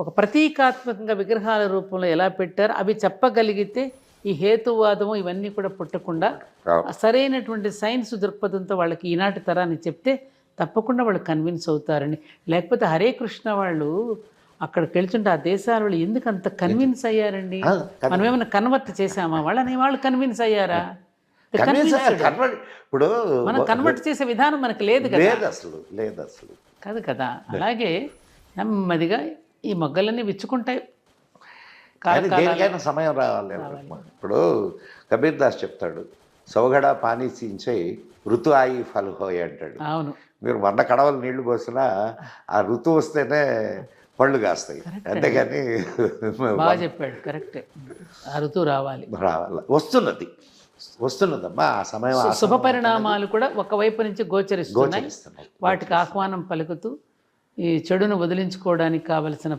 ఒక ప్రతీకాత్మకంగా విగ్రహాల రూపంలో ఎలా పెట్టారో అవి చెప్పగలిగితే ఈ హేతువాదము ఇవన్నీ కూడా పుట్టకుండా సరైనటువంటి సైన్స్ దృక్పథంతో వాళ్ళకి ఈనాటి తరాన్ని చెప్తే తప్పకుండా వాళ్ళు కన్విన్స్ అవుతారని. లేకపోతే హరే కృష్ణ వాళ్ళు అక్కడికి వెళ్తుంటే ఆ దేశాల వాళ్ళు ఎందుకు అంత కన్విన్స్ అయ్యారండి? మనం ఏమైనా కన్వర్ట్ చేసామా వాళ్ళని? వాళ్ళు కన్విన్స్ అయ్యారా? ఇప్పుడు మనం కన్వర్ట్ చేసే విధానం మనకు లేదు కదా. లేదు అసలు కాదు కదా. అలాగే నెమ్మదిగా ఈ మొగ్గలన్నీ విచ్చుకుంటాయి. దేనికైనా సమయం రావాలి. ఇప్పుడు కబీర్ దాస్ చెప్తాడు, సౌగడ పానీ సీంచే ఋతు ఆయి ఫల్ హోయ్ అంటాడు. అవును, మీరు 100 కడవలు నీళ్లు పోసినా ఆ ఋతు వస్తేనే పళ్ళు కాస్తాయి, అంతేగాని. బాగా చెప్పాడు, కరెక్టే. ఆ ఋతువు రావాలి. వస్తున్నదమ్మా ఆ సమయం. శుభ పరిణామాలు కూడా ఒకవైపు నుంచి గోచరిస్తున్నాయి. వాటికి ఆహ్వానం పలుకుతూ ఈ చెడును వదిలించుకోవడానికి కావలసిన